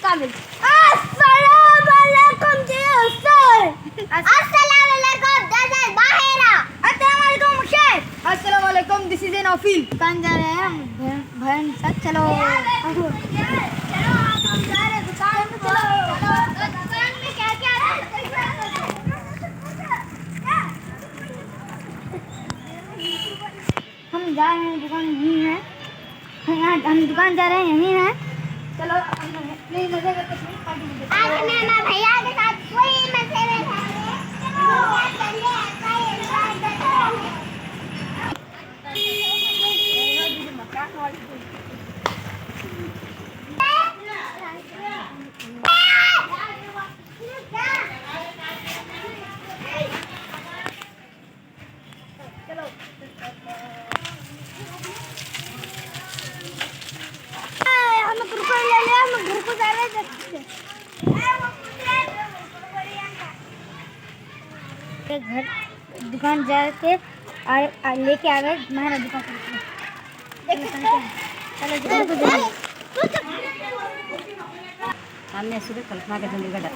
कामिल। अस्सलामुअलैकुम जी उस्ताद। अस्सलामुअलैकुम जज़ाक बाहिरा। अस्सलामुअलैकुम शेख। अस्सलामुअलैकुम दिस इज एन ऑफिल। दुकान जा रहे हैं हम बहन साथ चलो। चलो हम जा रहे हैं दुकान पे चलो। दुकान में क्या क्या है? हम जा रहे हैं दुकान यहीं है। हम दुकान जा रहे हैं यहीं है। चलो नहीं मजे करते आज मैं भैया के साथ कोई मजे में घर दुकान जाके लेके आ गए हमारा दुकान ನನ್ನ ಹೆಸರು ಕಲ್ಪನಾ ಗಜಲಿಗಡ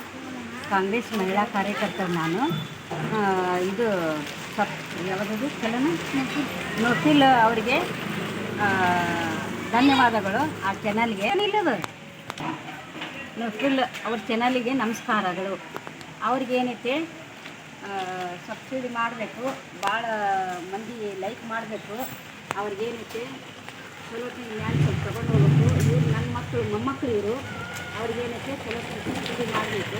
ಕಾಂಗ್ರೆಸ್ ಮಹಿಳಾ ಕಾರ್ಯಕರ್ತರು ನಾನು ಇದು ಯಾವುದದು ಚಲನ ನೋಟಿಲ್ ಅವರಿಗೆ ಧನ್ಯವಾದಗಳು ಆ ಚಾನಲ್ಗೆ ನಿಲ್ಲದು ನೋಟಿಲ್ ಅವ್ರ ಚಾನಲಿಗೆ ನಮಸ್ಕಾರಗಳು ಅವ್ರಿಗೆ ಏನೈತೆ ಸಬ್ಸಿಡಿ ಮಾಡಬೇಕು ಭಾಳ ಮಂದಿ ಲೈಕ್ ಮಾಡಬೇಕು ಅವ್ರಿಗೇನೈತೆ ಚಲೋ ಮ್ಯಾಲೆ ಸ್ವಲ್ಪ ತೊಗೊಂಡು ಹೋಗ್ಬೇಕು ಇವ್ರು ನನ್ನ ಮಕ್ಕಳು ಮೊಮ್ಮಕ್ಕಳು ಇವರು ಅವ್ರಿಗೇನೈತೆ ಚಲೋ ಸಬ್ಸಿಡಿ ಮಾಡಬೇಕು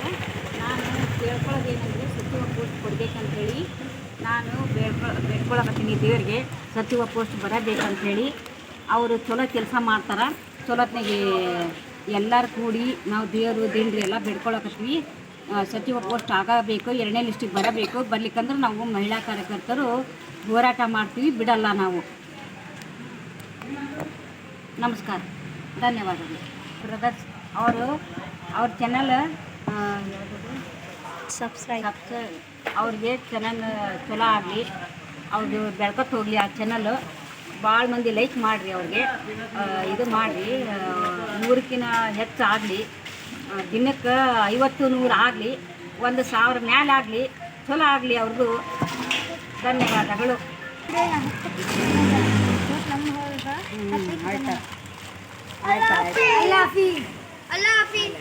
ನಾನು ಕೇಳ್ಕೊಳ್ಳೋದೇನೆಂದರೆ ಸಚಿವ ಪೋಸ್ಟ್ ಕೊಡಬೇಕಂತೇಳಿ ನಾನು ಬೇಡ್ಕೊಳಕತ್ತೀನಿ ದೇವರಿಗೆ ಸಚಿವ ಪೋಸ್ಟ್ ಬರಬೇಕಂತೇಳಿ ಅವರು ಚಲೋ ಕೆಲಸ ಮಾಡ್ತಾರೆ ಚಲೋತ್ನಾಗೆ ಎಲ್ಲರೂ ಕೂಡಿ ನಾವು ದೇವರು ದಿಂಡ್ರಿ ಎಲ್ಲ ಬೇಡ್ಕೊಳಕತ್ತೀವಿ ಸಚಿವ ಪೋಸ್ಟ್ ಆಗಬೇಕು 2ನೇ ಲಿಸ್ಟಿಗೆ ಬರಬೇಕು ಬರ್ಲಿಕ್ಕಂದ್ರೆ ನಾವು ಮಹಿಳಾ ಕಾರ್ಯಕರ್ತರು ಹೋರಾಟ ಮಾಡ್ತೀವಿ ಬಿಡಲ್ಲ ನಾವು ನಮಸ್ಕಾರ ಧನ್ಯವಾದಗಳು ಬ್ರದರ್ಸ್ ಅವ್ರ ಚಾನಲ್ ಸಬ್ಸ್ಕ್ರೈಬ್ ಅವ್ರಿಗೆ ಚಾನಲ್ ಚಲೋ ಆಗಲಿ ಅವ್ರದ್ದು ಬೆಳ್ಕೊತ ಹೋಗಲಿ ಆ ಚಾನಲ್ ಭಾಳ ಮಂದಿ ಲೈಕ್ ಮಾಡಿರಿ ಅವ್ರಿಗೆ ಇದು ಮಾಡಿರಿ 100ಕ್ಕಿಂತ ಹೆಚ್ಚು ಆಗಲಿ ದಿನಕ್ಕೆ 50-100 ಆಗಲಿ 1,000 ಮ್ಯಾಲೆ ಆಗಲಿ ಚಲೋ ಆಗಲಿ ಅವ್ರಿಗೂ ಧನ್ಯವಾದಗಳು ಅಲ್ಲಾಹ್ ಹಾಫಿಜ್